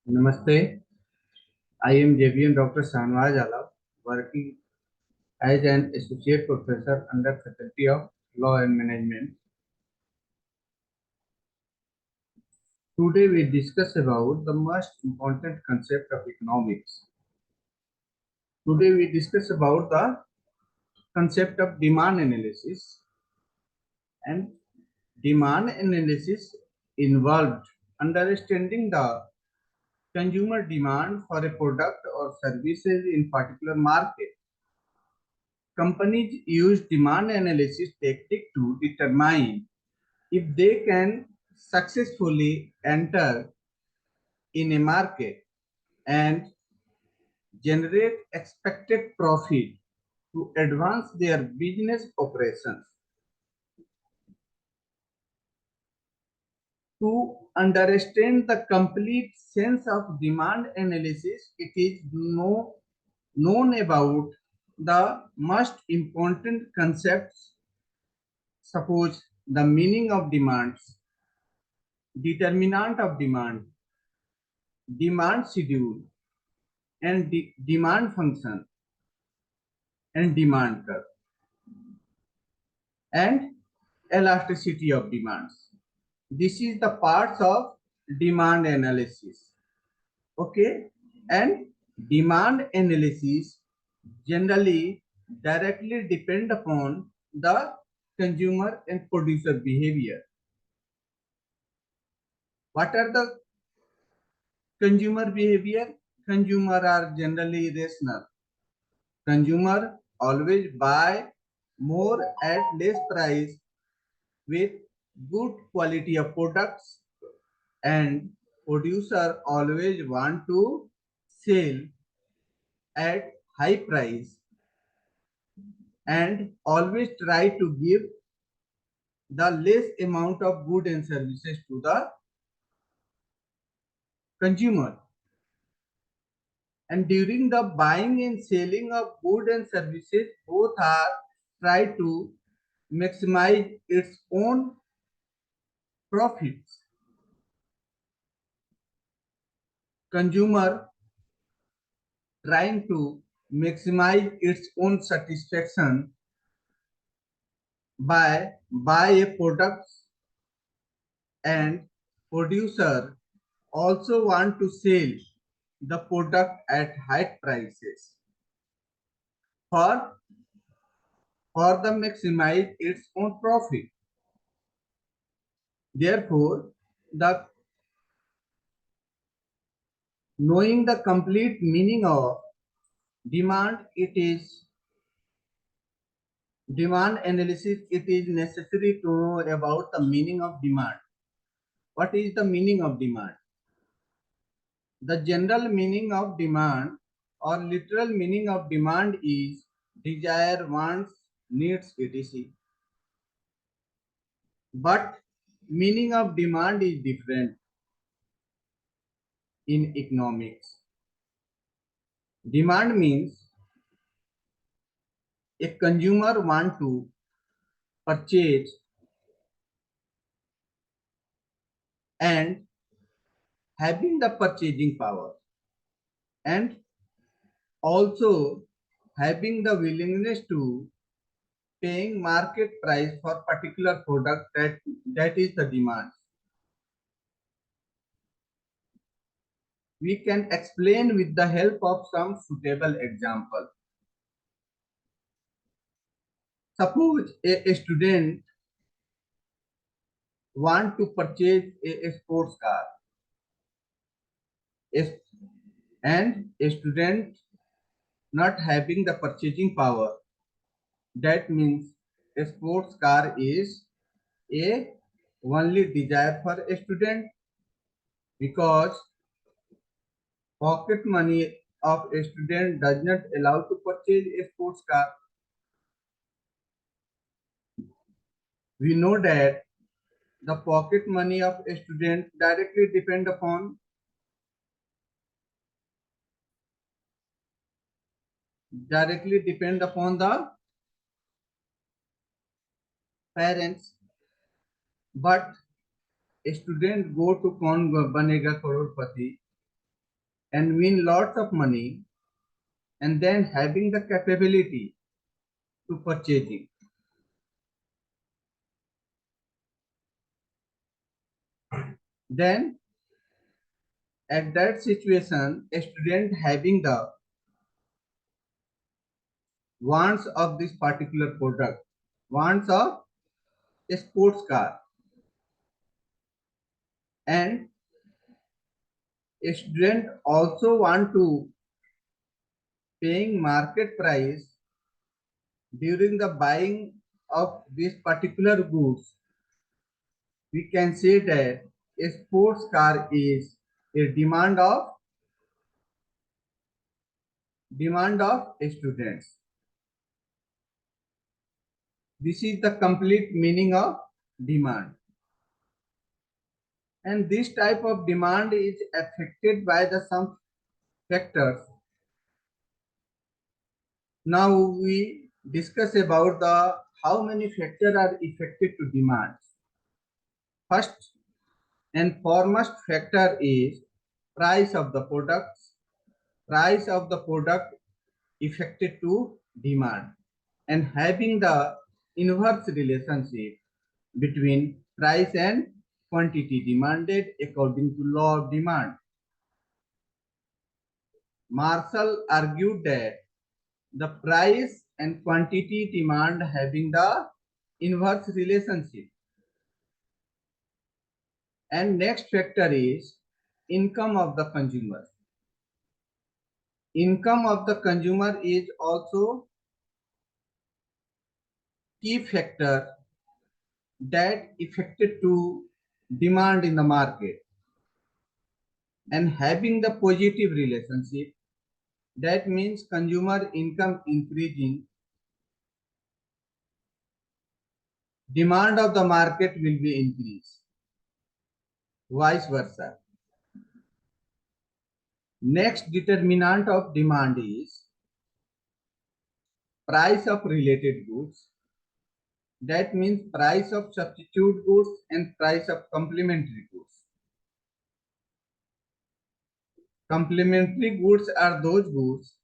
Namaste. I am JVM Dr. Shenbaaz, working as an associate professor under Faculty of Law and Management. Today we discuss about the most important concept of economics. Today we discuss about the concept of demand analysis, and demand analysis involved understanding the consumer demand for a product or services in particular market. Companies use demand analysis technique to determine if they can successfully enter in a market and generate expected profit to advance their business operations. To understand the complete sense of demand analysis, it is known about the most important concepts. Suppose the meaning of demands, determinant of demand, demand schedule, and demand function, and demand curve, and elasticity of demands. This is the parts of demand analysis. Okay, and demand analysis generally directly depend upon the consumer and producer behavior. What are the consumer behavior? Consumer are generally rational. Consumer always buy more at less price with good quality of products, and producer always want to sell at high price and always try to give the less amount of goods and services to the consumer. And during the buying and selling of goods and services, both are try to maximize its own profits. Consumer trying to maximize its own satisfaction by buy a product, and producer also want to sell the product at high prices for the maximize its own profit. Therefore, the knowing the complete meaning of demand, it is demand analysis, it is necessary to know about the meaning of demand. What is the meaning of demand? The general meaning of demand or literal meaning of demand is desire, wants, needs, etc. But meaning of demand is different in economics. Demand means a consumer want to purchase and having the purchasing power, and also having the willingness to paying market price for particular product, that is the demand. We can explain with the help of some suitable example. Suppose a student want to purchase a sports car, and a student not having the purchasing power. That means a sports car is a only desire for a student, because pocket money of a student does not allow to purchase a sports car. We know that the pocket money of a student directly depend upon the parents. But a student go to कौन बनेगा करोड़पति, and win lots of money, and then having the capability to purchasing. Then at that situation, a student having the wants of this particular product, wants of a sports car, and a student also want to paying market price during the buying of this particular goods. We can say that a sports car is a demand of students. This is the complete meaning of demand. And this type of demand is affected by the some factors. Now we discuss about the how many factors are affected to demand. First and foremost factor is price of the products. Price of the product affected to demand, and having the inverse relationship between price and quantity demanded according to law of demand. Marshall argued that the price and quantity demand having the inverse relationship. And next factor is income of the consumer. Income of the consumer is also key factor that affected to demand in the market, and having the positive relationship, that means consumer income increasing, demand of the market will be increased, vice versa. Next determinant of demand is price of related goods. That means price of substitute goods and price of complementary goods. Complementary goods are those goods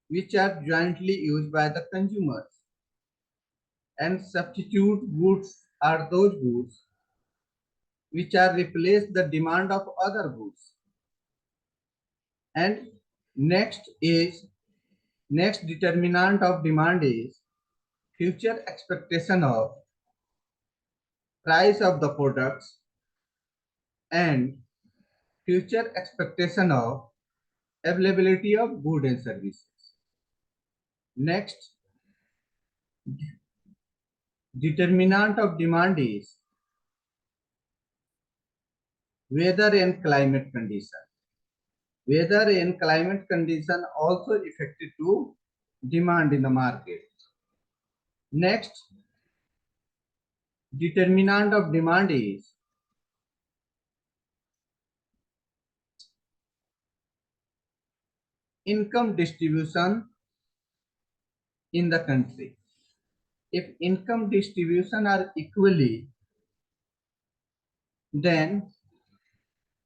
which are jointly used by the consumers, and substitute goods are those goods which are replace the demand of other goods. And next determinant of demand is future expectation of price of the products and future expectation of availability of goods and services. Next determinant of demand is weather and climate condition. Weather and climate condition also affected to demand in the market. Next determinant of demand is income distribution in the country. If income distribution are equally, then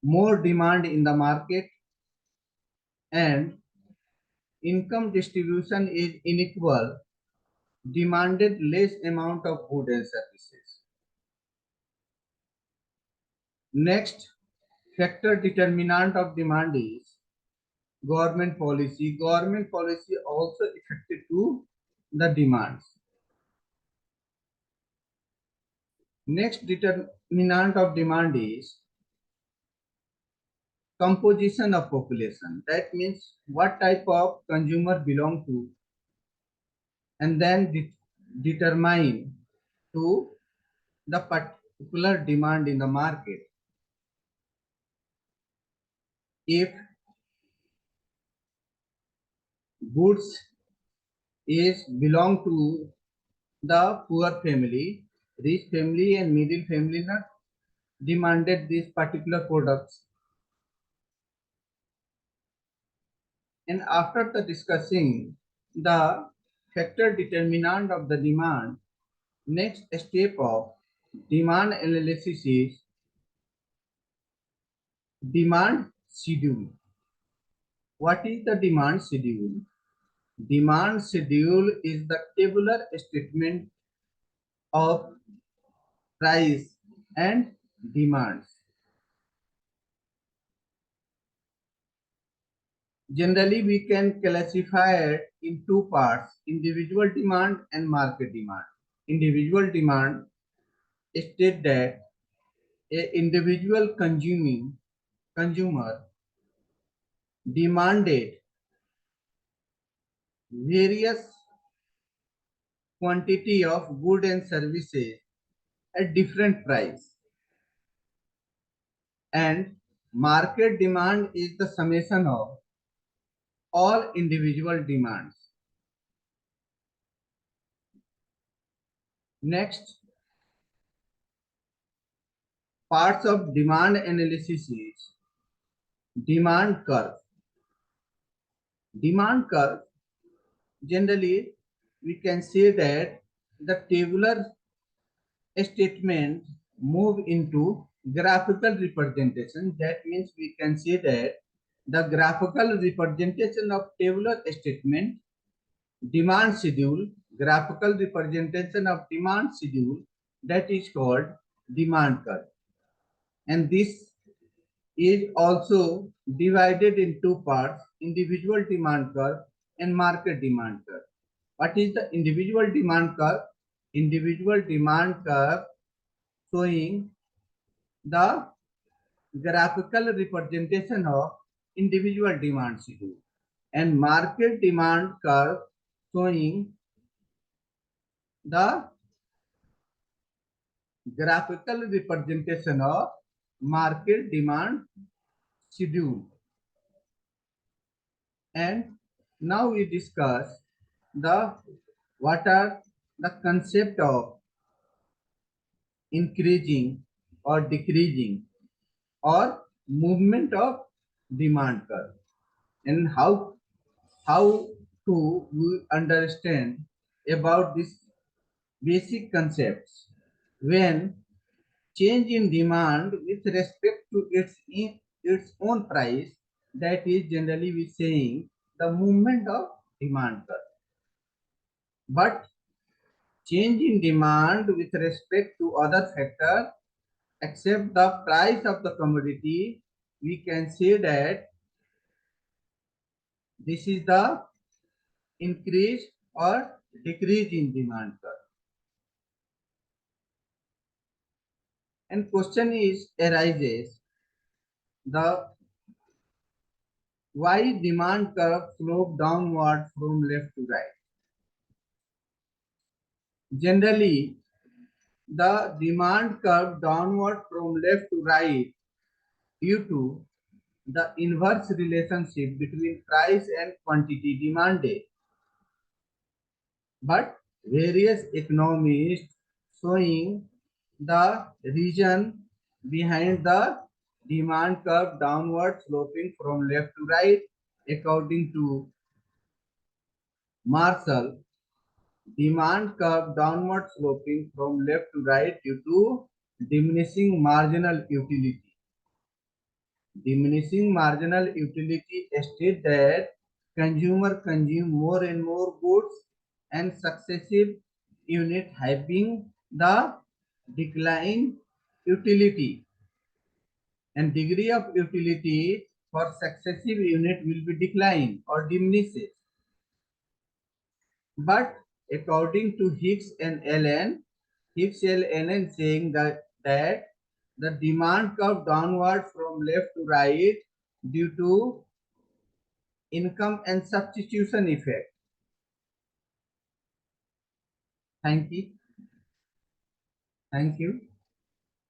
more demand in the market, and income distribution is unequal, demanded less amount of goods and services. Next factor determinant of demand is government policy. Government policy also affected to the demands. Next determinant of demand is composition of population. That means what type of consumer belong to, and then determine to the particular demand in the market. If goods is belong to the poor family, rich family and middle family not demanded these particular products. And after the discussing the factor determinant of the demand, next step of demand analysis is Demand schedule. What is the demand schedule? Demand schedule is the tabular statement of price and demands. Generally, we can classify it in two parts: individual demand and market demand. Individual demand state that a individual consumer demanded various quantity of goods and services at different price, and market demand is the summation of all individual demands. Next, parts of demand analysis is demand curve. Demand curve, generally we can say that the tabular statement move into graphical representation. That means we can say that the graphical representation of tabular statement demand schedule, graphical representation of demand schedule, that is called demand curve. And this is also divided in two parts: individual demand curve and market demand curve. What is the individual demand curve? Individual demand curve showing the graphical representation of individual demand schedule, and market demand curve showing the graphical representation of market demand schedule. And now we discuss the what are the concept of increasing or decreasing or movement of demand curve, and how to we understand about these basic concepts. When change in demand with respect to its own price, that is generally we saying the movement of demand curve. But change in demand with respect to other factor except the price of the commodity, we can say that this is the increase or decrease in demand curve. And question is arises the why demand curve slope downward from left to right. Generally, the demand curve downward from left to right due to the inverse relationship between price and quantity demanded. But various economists showing the reason behind the demand curve downward sloping from left to right. According to Marshall, demand curve downward sloping from left to right due to diminishing marginal utility. Diminishing marginal utility state that consumer consume more and more goods, and successive unit having the decline utility, and degree of utility for successive unit will be decline or diminishes. But according to Hicks and Allen, saying that the demand curve downward from left to right due to income and substitution effect. Thank you. Thank you.